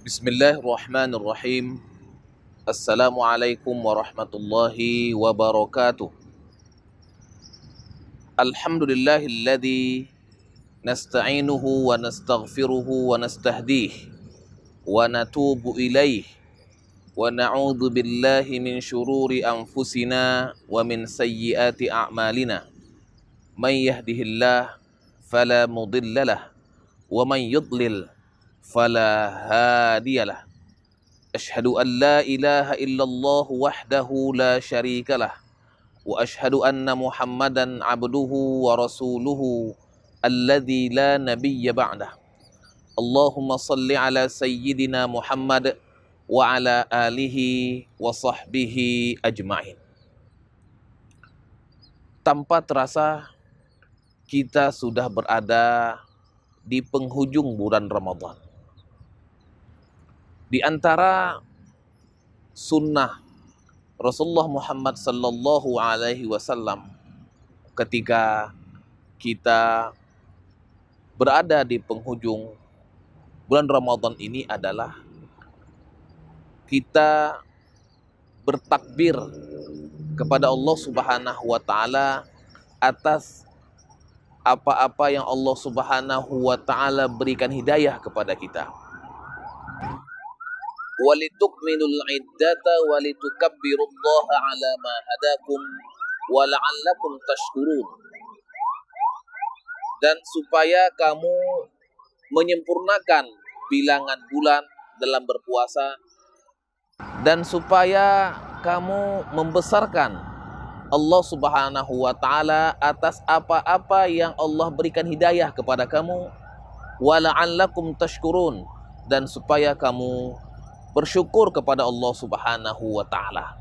Bismillahirrahmanirrahim. Assalamualaikum warahmatullahi wabarakatuh. Alhamdulillahilladzi nasta'inuhu wa nastaghfiruhu wa nastahdih wa natubu ilaih wa na'udzu billahi min syururi anfusina wa min sayyiati a'malina. May yahdihillah fala mudhillalah wa may yudlil fala hadiyalah. Asyhadu an la ilaha illallah wahdahu la syarikalah wa asyhadu anna Muhammadan abduhu wa rasuluhu alladzi la nabiyya ba'dah. Allahumma salli ala sayyidina Muhammad wa ala alihi wa sahbihi ajma'in. Tanpa terasa kita sudah berada di penghujung bulan Ramadan. Di antara sunnah Rasulullah Muhammad sallallahu alaihi wasallam ketika kita berada di penghujung bulan Ramadan ini adalah kita bertakbir kepada Allah Subhanahu wa taala atas apa-apa yang Allah Subhanahu wa taala berikan hidayah kepada kita. Walitukminul iddata walitukabbirullaha ala ma hadakum wa la'allakum tashkurun. Dan supaya kamu menyempurnakan bilangan bulan dalam berpuasa, dan supaya kamu membesarkan Allah Subhanahu wa taala atas apa-apa yang Allah berikan hidayah kepada kamu, wa la'allakum tashkurun, dan supaya kamu bersyukur kepada Allah Subhanahu wa taala.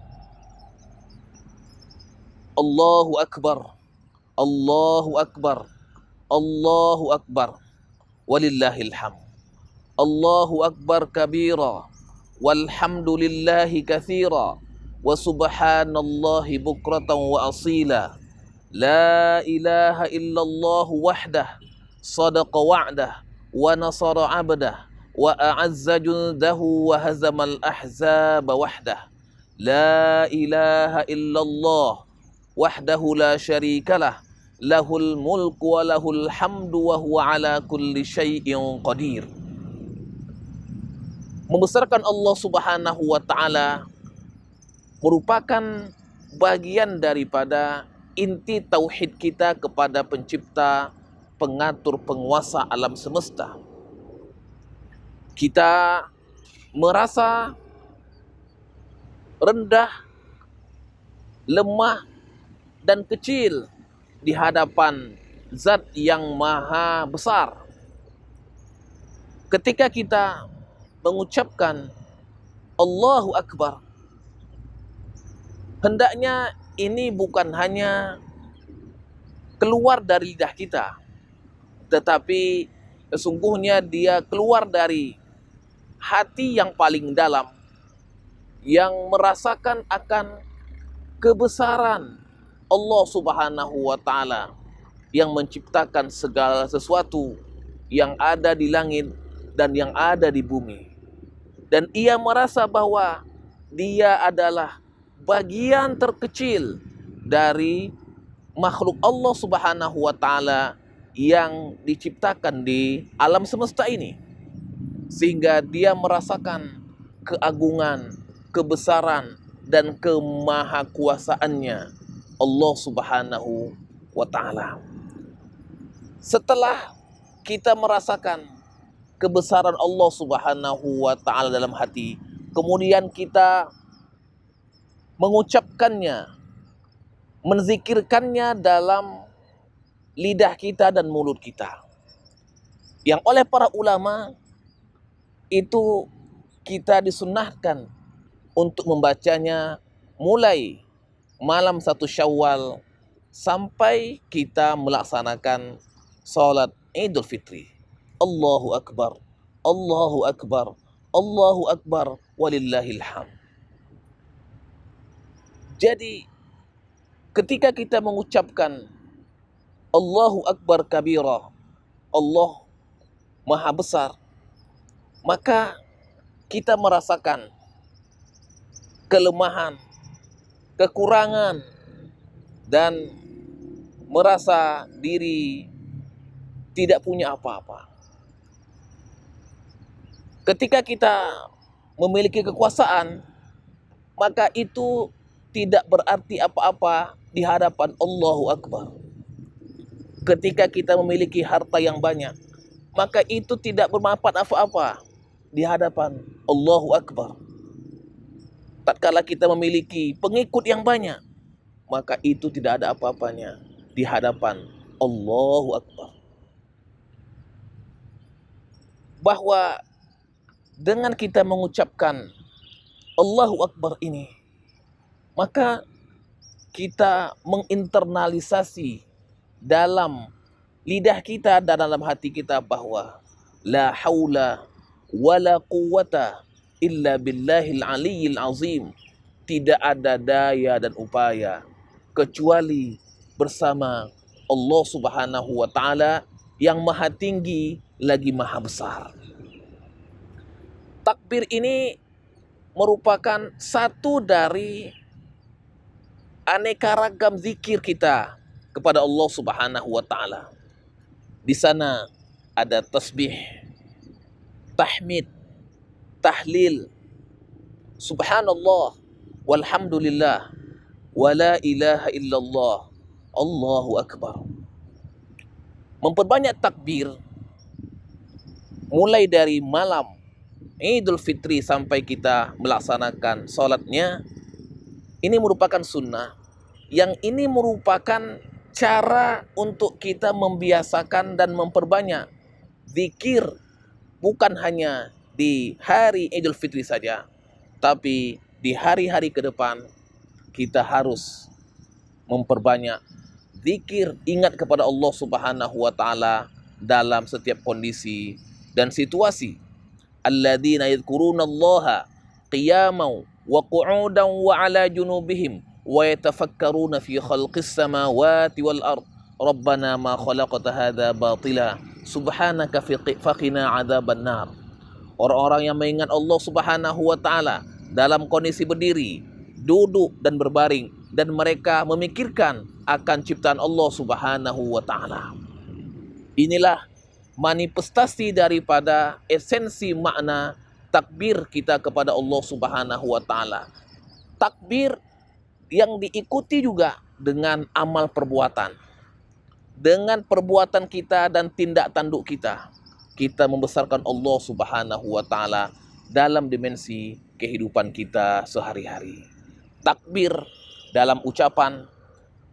Allahu akbar. Allahu akbar. Allahu akbar. Walillahil hamd. Allahu akbar kabira walhamdulillahi katsira wa subhanallahi bukratan wa asila. La ilaha illallah wahdah sadaqa wa'dah wa nasara 'abdah wa a'azza jundahu wa hazamal ahzaba wahdah. La ilaha illallah wahdahu la syarikalah lahul mulku wa lahul hamdu wa huwa ala kulli syai'in qadir. Membesarkan Allah Subhanahu wa taala merupakan bagian daripada inti tauhid kita kepada pencipta, pengatur, penguasa alam semesta. Kita merasa rendah, lemah, dan kecil di hadapan Zat yang Maha Besar. Ketika kita mengucapkan Allahu Akbar, hendaknya ini bukan hanya keluar dari lidah kita, tetapi sesungguhnya dia keluar dari hati yang paling dalam, yang merasakan akan kebesaran Allah Subhanahu wa taala yang menciptakan segala sesuatu yang ada di langit dan yang ada di bumi. Dan ia merasa bahwa dia adalah bagian terkecil dari makhluk Allah Subhanahu wa taala yang diciptakan di alam semesta ini. Sehingga dia merasakan keagungan, kebesaran, dan kemahakuasaannya Allah Subhanahu wa taala. Setelah kita merasakan kebesaran Allah Subhanahu wa taala dalam hati, kemudian kita mengucapkannya, menzikirkannya dalam lidah kita dan mulut kita. Yang oleh para ulama itu kita disunnahkan untuk membacanya mulai malam 1 Syawal sampai kita melaksanakan salat Idul Fitri. Allahu Akbar, Allahu Akbar, Allahu Akbar, walillahil hamd. Jadi ketika kita mengucapkan Allahu Akbar kabira, Allah Maha Besar, maka kita merasakan kelemahan, kekurangan, dan merasa diri tidak punya apa-apa. Ketika kita memiliki kekuasaan, maka itu tidak berarti apa-apa di hadapan Allahu Akbar. Ketika kita memiliki harta yang banyak, maka itu tidak bermanfaat apa-apa di hadapan Allahu Akbar. Tatkala kita memiliki pengikut yang banyak, maka itu tidak ada apa-apanya di hadapan Allahu Akbar. Bahwa dengan kita mengucapkan Allahu Akbar ini, maka kita menginternalisasi dalam lidah kita dan dalam hati kita bahwa la haula wala quwwata illa billahil aliyyil azim. Tidak ada daya dan upaya kecuali bersama Allah Subhanahu wa taala yang maha tinggi lagi maha besar. Takbir ini merupakan satu dari aneka ragam zikir kita kepada Allah Subhanahu wa taala. Di sana ada tasbih, tahmid, tahlil, subhanallah, walhamdulillah, wala ilaha illallah, Allahu akbar. Memperbanyak takbir mulai dari malam Idul Fitri sampai kita melaksanakan sholatnya, ini merupakan sunnah. Yang ini merupakan cara untuk kita membiasakan dan memperbanyak zikir, bukan hanya di hari Idul Fitri saja, tapi di hari-hari ke depan kita harus memperbanyak zikir, ingat kepada Allah Subhanahu wa taala dalam setiap kondisi dan situasi. Alladzina yadhkurunallaha qiyaman wa qu'udan wa 'ala junubihim wa yatafakkaruna fi khalqis samawati wal ard. Rabbana ma khalaqta hadza batila subhanaka faqina 'adzabannar. Orang-orang yang mengingat Allah Subhanahu wa taala dalam kondisi berdiri, duduk dan berbaring, dan mereka memikirkan akan ciptaan Allah Subhanahu wa taala. Inilah manifestasi daripada esensi makna takbir kita kepada Allah Subhanahu wa taala. Takbir yang diikuti juga dengan amal perbuatan. Dengan perbuatan kita dan tindak tanduk kita, kita membesarkan Allah Subhanahu wa taala dalam dimensi kehidupan kita sehari-hari. Takbir dalam ucapan,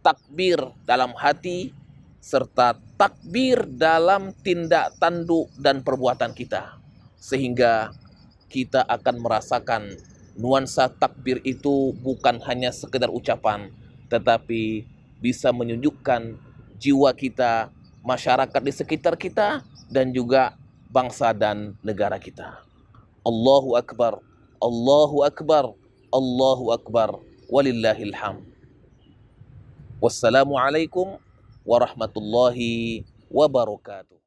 takbir dalam hati, serta takbir dalam tindak tanduk dan perbuatan kita, sehingga kita akan merasakan nuansa takbir itu bukan hanya sekedar ucapan, tetapi bisa menyejukkan jiwa kita, masyarakat di sekitar kita, dan juga bangsa dan negara kita. Allahu Akbar, Allahu Akbar, Allahu Akbar, walillahil hamd. Wassalamualaikum warahmatullahi wabarakatuh.